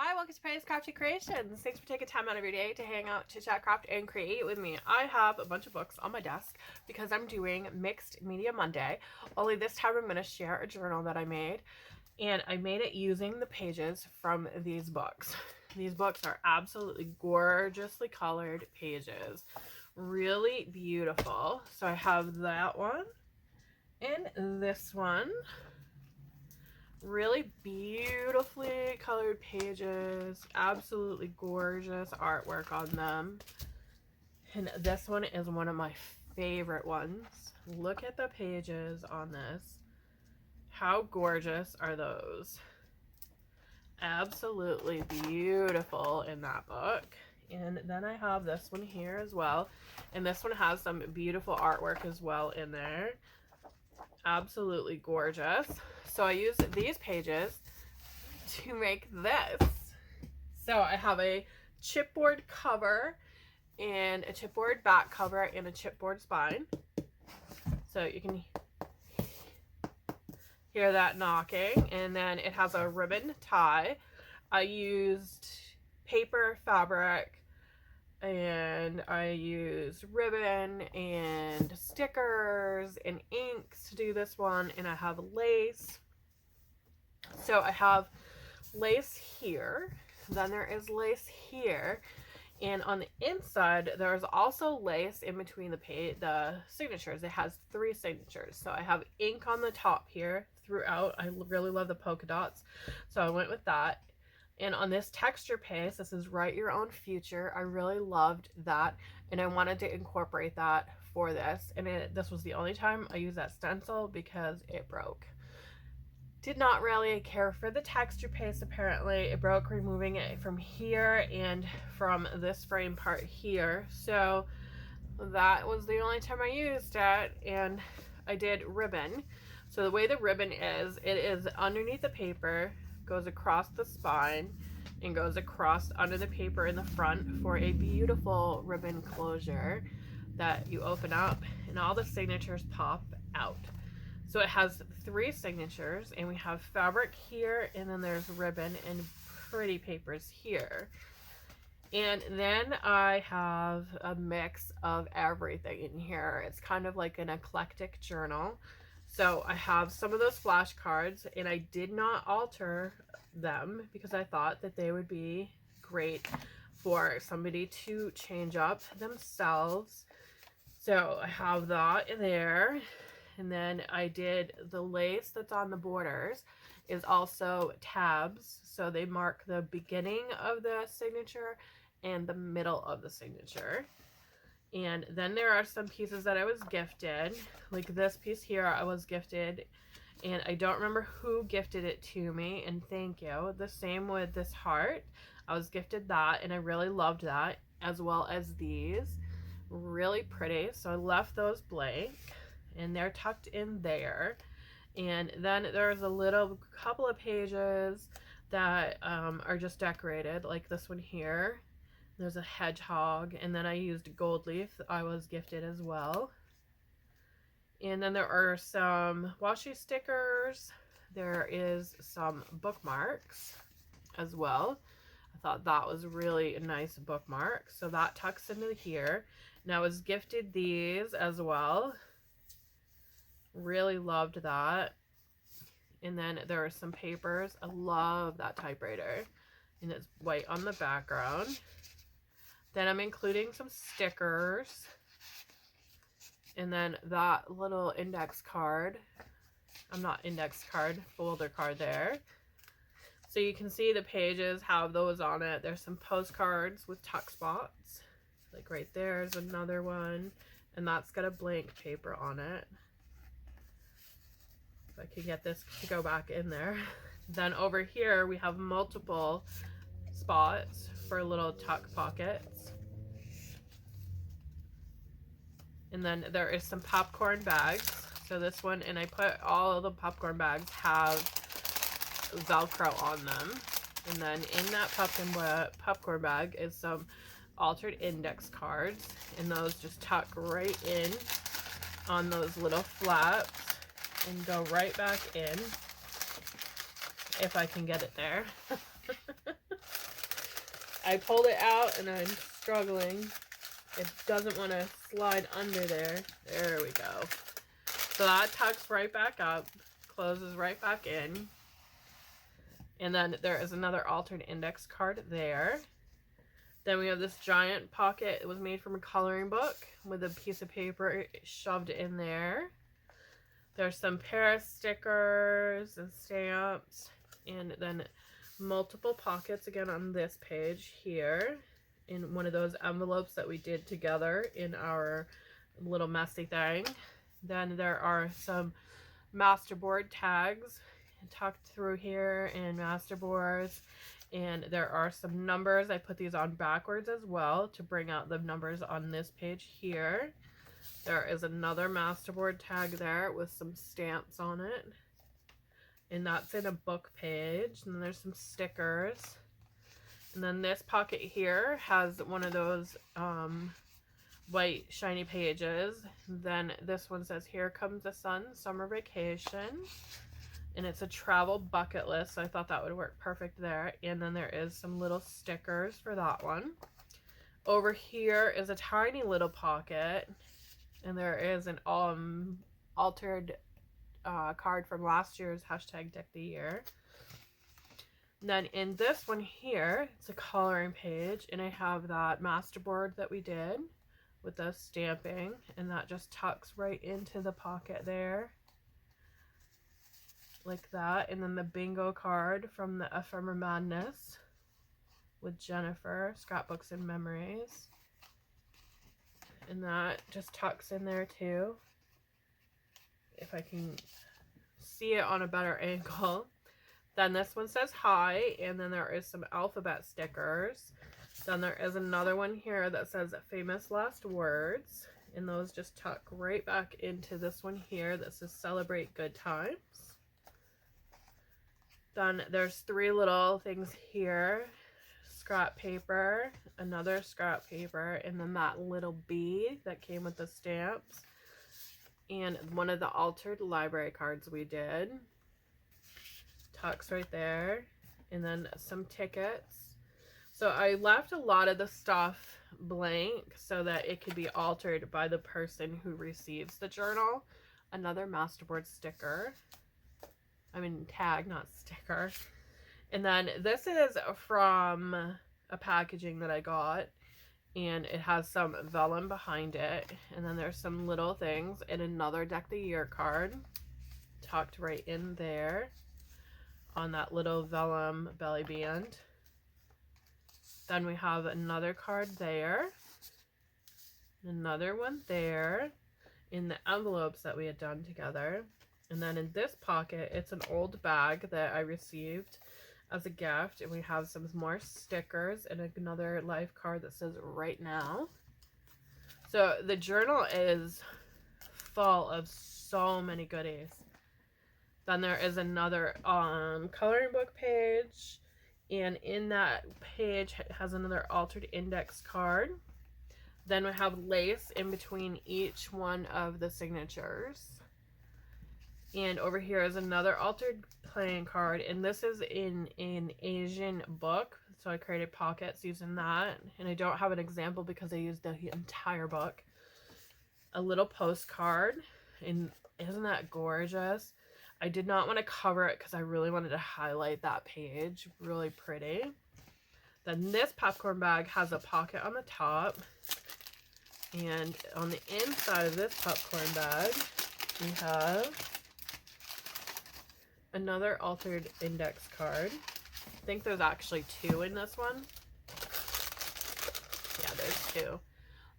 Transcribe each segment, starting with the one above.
Hi, welcome to Praise Crafty Creations. Thanks for taking time out of your day to hang out, chit chat, craft, and create with me. I have a bunch of books on my desk because I'm doing Mixed Media Monday. Only this time I'm going to share a journal that I made, and I made it using the pages from these books. These books are absolutely gorgeously colored pages. Really beautiful. So I have that one and this one. Really beautifully colored pages, absolutely gorgeous artwork on them. And this one is one of my favorite ones. Look at the pages on this. How gorgeous are those? Absolutely beautiful in that book. And then I have this one here as well. And this one has some beautiful artwork as well in there. Absolutely gorgeous. So I use these pages to make this. So I have a chipboard cover and a chipboard back cover and a chipboard spine. So you can hear that knocking. And then it has a ribbon tie. I used paper, fabric, and I used ribbon and stickers and inks to do this one, and I have lace. So I have lace here, then there is lace here, and on the inside there's also lace in between the signatures. It has 3 signatures. So I have ink on the top here throughout. I really love the polka dots, so I went with that. And on this texture paste, this is Write Your Own Future. I really loved that, and I wanted to incorporate that for this. And this was the only time I used that stencil because it broke. Did not really care for the texture paste, apparently. It broke removing it from here and from this frame part here. So that was the only time I used it, and I did ribbon. So the way the ribbon is, it is underneath the paper, goes across the spine, and goes across under the paper in the front for a beautiful ribbon closure that you open up and all the signatures pop out. So it has 3 signatures, and we have fabric here, and then there's ribbon and pretty papers here. And then I have a mix of everything in here. It's kind of like an eclectic journal. So I have some of those flashcards, and I did not alter them because I thought that they would be great for somebody to change up themselves. So I have that in there. And then I did the lace that's on the borders is also tabs. So they mark the beginning of the signature and the middle of the signature. And then there are some pieces that I was gifted, like this piece here I was gifted, and I don't remember who gifted it to me, and thank you. The same with this heart. I was gifted that, and I really loved that, as well as these. Really pretty. So I left those blank, and they're tucked in there. And then there's a couple of pages that are just decorated, like this one here. There's a hedgehog, and then I used gold leaf. I was gifted as well. And then there are some washi stickers. There is some bookmarks as well. I thought that was really a nice bookmark. So that tucks into here. And I was gifted these as well. Really loved that. And then there are some papers. I love that typewriter. And it's white on the background. Then I'm including some stickers. And then that little index card. Folder card there. So you can see the pages have those on it. There's some postcards with tuck spots. Like right there's another one. And that's got a blank paper on it. If I can get this to go back in there. Then over here we have multiple spots for little tuck pockets. And then there is some popcorn bags. So this one, and I put all of the popcorn bags have Velcro on them. And then in that popcorn bag is some altered index cards. And those just tuck right in on those little flaps and go right back in. If I can get it there. I pulled it out and I'm struggling. It doesn't want to slide under there. There we go. So that tucks right back up, closes right back in. And then there is another altered index card there. Then we have this giant pocket. It was made from a coloring book with a piece of paper shoved in there. There's some Paris stickers and stamps, and then multiple pockets again on this page here in one of those envelopes that we did together in our little messy thing. Then there are some masterboard tags tucked through here and masterboards, and there are some numbers. I put these on backwards as well to bring out the numbers on this page here. There is another masterboard tag there with some stamps on it, and that's in a book page. And then there's some stickers, and then this pocket here has one of those white shiny pages. Then this one says, "Here comes the sun, summer vacation," and it's a travel bucket list, so I thought that would work perfect there. And then there is some little stickers for that one. Over here is a tiny little pocket, and there is an altered card from last year's hashtag Deck the Year. And then in this one here, it's a coloring page, and I have that masterboard that we did with the stamping, and that just tucks right into the pocket there, like that. And then the bingo card from the Ephemera Madness with Jennifer, Scrapbooks and Memories. And that just tucks in there too, if I can see it on a better angle. Then this one says hi, and then there is some alphabet stickers. Then there is another one here that says famous last words, and those just tuck right back into this one here that says celebrate good times. Then there's three little things here: scrap paper, another scrap paper, and then that little bee that came with the stamps, and one of the altered library cards we did tucks right there. And then some tickets. So I left a lot of the stuff blank so that it could be altered by the person who receives the journal. Another masterboard sticker, I mean tag, not sticker. And then this is from a packaging that I got, and it has some vellum behind it. And then there's some little things, and another Deck the Year card tucked right in there on that little vellum belly band. Then we have another card there, another one there in the envelopes that we had done together. And then in this pocket, it's an old bag that I received as a gift, and we have some more stickers and another life card that says right now. So the journal is full of so many goodies. Then there is another coloring book page, and in that page has another altered index card. Then we have lace in between each one of the signatures. And over here is another altered playing card, and this is in an Asian book, so I created pockets using that, and I don't have an example because I used the entire book. A little postcard, and isn't that gorgeous? I did not want to cover it because I really wanted to highlight that page. Really pretty. Then this popcorn bag has a pocket on the top, and on the inside of this popcorn bag we have another altered index card. I think there's actually two in this one. Yeah, there's two.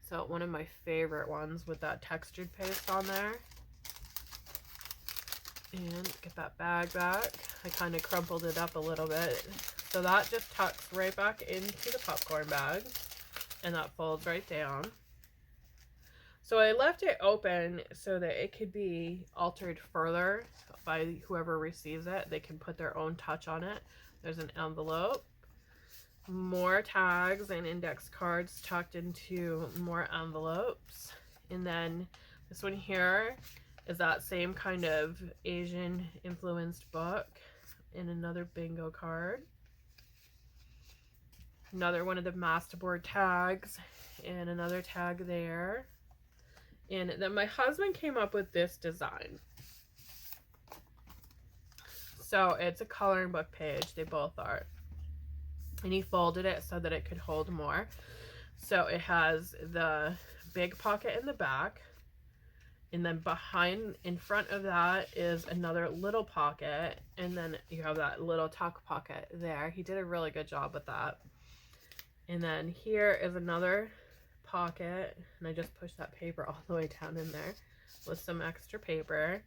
So one of my favorite ones with that textured paste on there. And get that bag back. I kind of crumpled it up a little bit. So that just tucks right back into the popcorn bag, and that folds right down. So I left it open so that it could be altered further by whoever receives it. They can put their own touch on it. There's an envelope, more tags and index cards tucked into more envelopes. And then this one here is that same kind of Asian influenced book, and another bingo card. Another one of the masterboard tags, and another tag there. And then my husband came up with this design. So it's a coloring book page, they both are. And he folded it so that it could hold more. So it has the big pocket in the back, and then in front of that is another little pocket, and then you have that little tuck pocket there. He did a really good job with that. And then here is another pocket, and I just pushed that paper all the way down in there with some extra paper.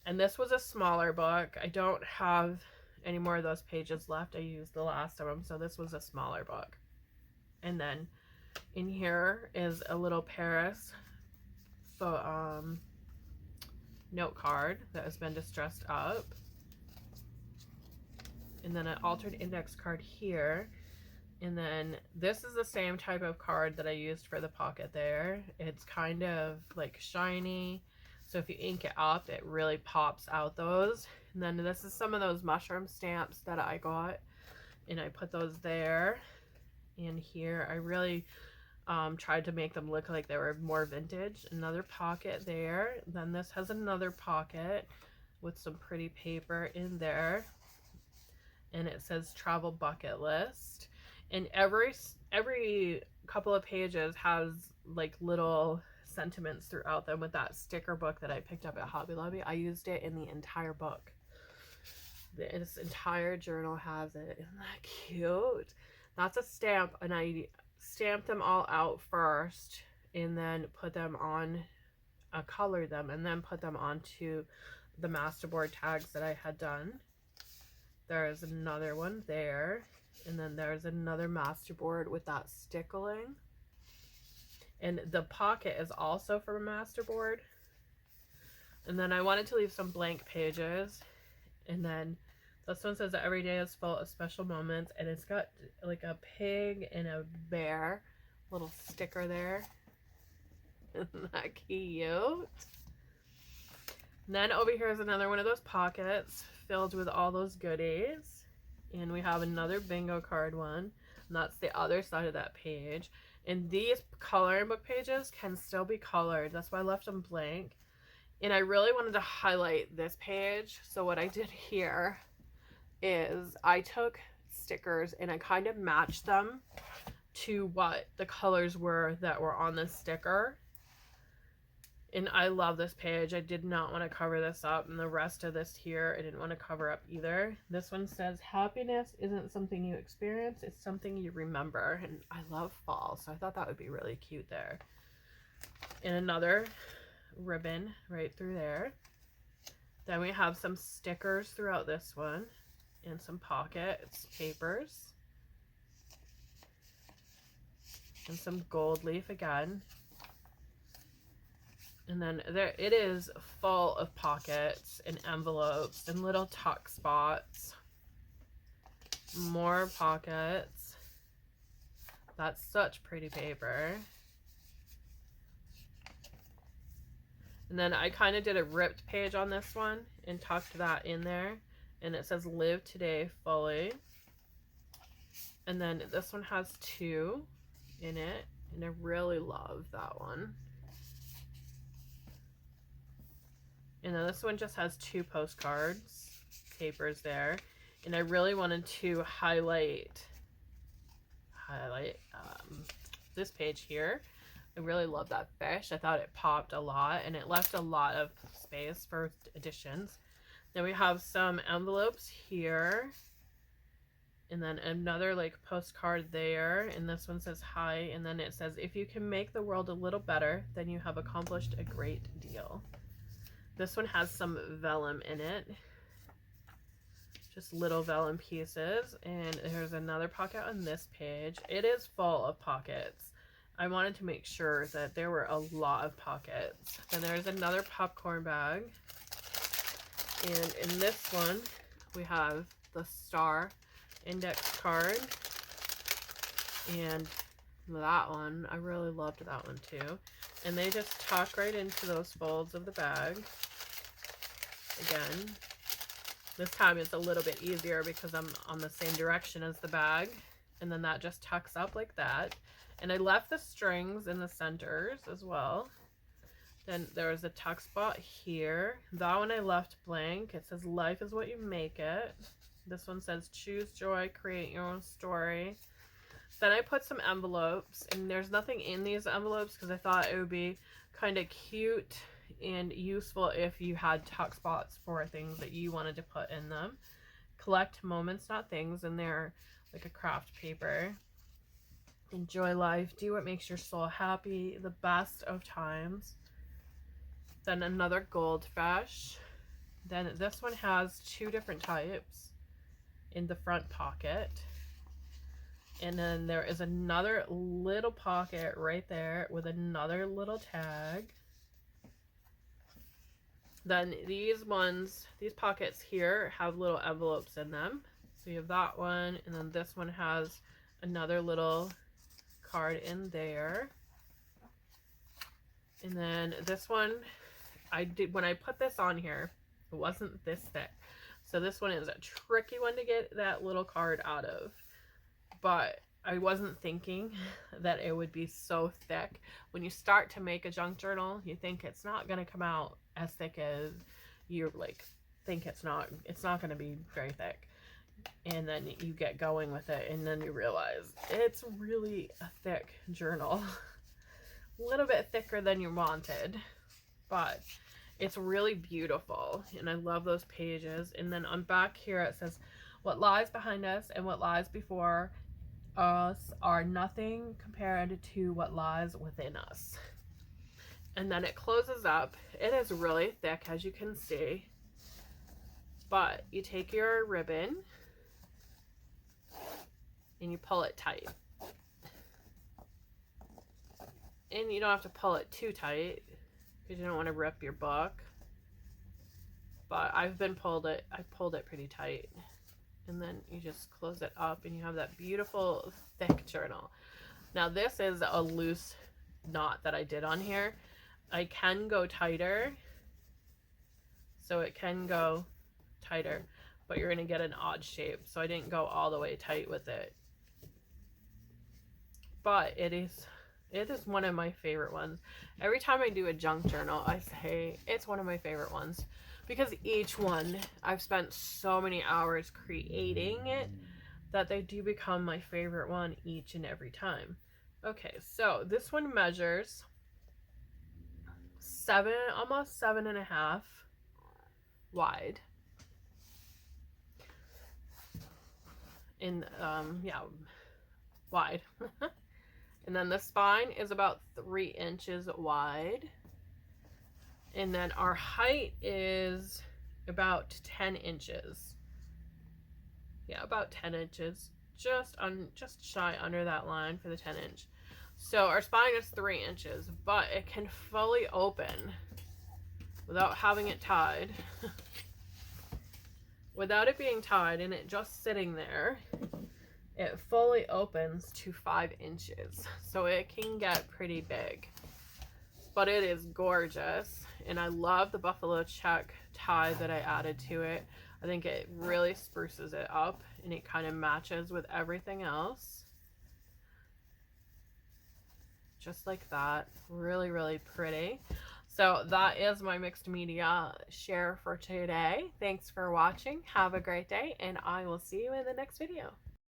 And this was a smaller book. I don't have any more of those pages left. I used the last of them, so this was a smaller book. And then in here is a little Paris note card that has been distressed up. And then an altered index card here. And then this is the same type of card that I used for the pocket there. It's kind of like shiny, so if you ink it up, it really pops out those. And then this is some of those mushroom stamps that I got, and I put those there. And here I really tried to make them look like they were more vintage. Another pocket there. Then this has another pocket with some pretty paper in there, and it says travel bucket list. And every couple of pages has like little sentiments throughout them with that sticker book that I picked up at Hobby Lobby. I used it in the entire book. This entire journal has it. Isn't that cute? That's a stamp, and I stamped them all out first and then put them on, colored them, and then put them onto the masterboard tags that I had done. There's another one there. And then there's another masterboard with that stickling. And the pocket is also from a masterboard. And then I wanted to leave some blank pages. And then this one says that every day is full of special moments. And it's got like a pig and a bear little sticker there. Isn't that cute? And then over here is another one of those pockets filled with all those goodies. And we have another bingo card one, and that's the other side of that page. And these coloring book pages can still be colored. That's why I left them blank. And I really wanted to highlight this page. So what I did here is I took stickers and I kind of matched them to what the colors were that were on the sticker. And I love this page. I did not want to cover this up, and the rest of this here I didn't want to cover up either. This one says happiness isn't something you experience, it's something you remember. And I love fall, so I thought that would be really cute there. And another ribbon right through there. Then we have some stickers throughout this one, and some pockets, papers, and some gold leaf again. And then there it is, full of pockets and envelopes and little tuck spots. More pockets. That's such pretty paper. And then I kind of did a ripped page on this one and tucked that in there. And it says live today fully. And then this one has two in it. And I really love that one. And then this one just has two postcards, papers there. And I really wanted to highlight this page here. I really love that fish. I thought it popped a lot, and it left a lot of space for additions. Then we have some envelopes here. And then another like postcard there. And this one says hi. And then it says, if you can make the world a little better, then you have accomplished a great deal. This one has some vellum in it. Just little vellum pieces. And there's another pocket on this page. It is full of pockets. I wanted to make sure that there were a lot of pockets. Then there's another popcorn bag. And in this one, we have the star index card. And that one, I really loved that one too. And they just tuck right into those folds of the bag. Again, this time it's a little bit easier because I'm on the same direction as the bag. and then that just tucks up like that. And I left the strings in the centers as well. Then there was a tuck spot here. That one I left blank. It says life is what you make it. This one says choose joy, create your own story. Then I put some envelopes, and there's nothing in these envelopes because I thought it would be kind of cute and useful if you had tuck spots for things that you wanted to put in them. Collect moments, not things, and they're like a craft paper. Enjoy life, do what makes your soul happy, the best of times. Then another goldfish. Then this one has 2 different types in the front pocket. And then there is another little pocket right there with another little tag. Then these pockets here have little envelopes in them. So you have that one, and then this one has another little card in there. And then this one, when I put this on here, it wasn't this thick. So this one is a tricky one to get that little card out of. But I wasn't thinking that it would be so thick. When you start to make a junk journal, you think it's not going to come out as thick as you like think it's not going to be very thick. And then you get going with it, and then you realize it's really a thick journal. A little bit thicker than you wanted, but it's really beautiful, and I love those pages. And then on back here it says, what lies behind us and what lies before us are nothing compared to what lies within us. And then it closes up. It is really thick, as you can see, but you take your ribbon and you pull it tight. And you don't have to pull it too tight because you don't want to rip your book. But I pulled it pretty tight. And then you just close it up and you have that beautiful thick journal. Now this is a loose knot that I did on here. I can go tighter. So it can go tighter, but you're going to get an odd shape. So I didn't go all the way tight with it. But it is one of my favorite ones. Every time I do a junk journal, I say it's one of my favorite ones because each one I've spent so many hours creating it that they do become my favorite one each and every time. Okay, so this one measures almost 7.5 wide. Wide. And then the spine is about 3 inches wide. And then our height is about 10 inches. Yeah, about 10 inches. Just shy under that line for the 10 inch. So our spine is 3 inches, but it can fully open without having it tied. Without it being tied and it just sitting there, it fully opens to 5 inches. So it can get pretty big. But it is gorgeous. And I love the buffalo check tie that I added to it. I think it really spruces it up and it kind of matches with everything else. Just like that. Really, really pretty. So that is my mixed media share for today. Thanks for watching. Have a great day, and I will see you in the next video.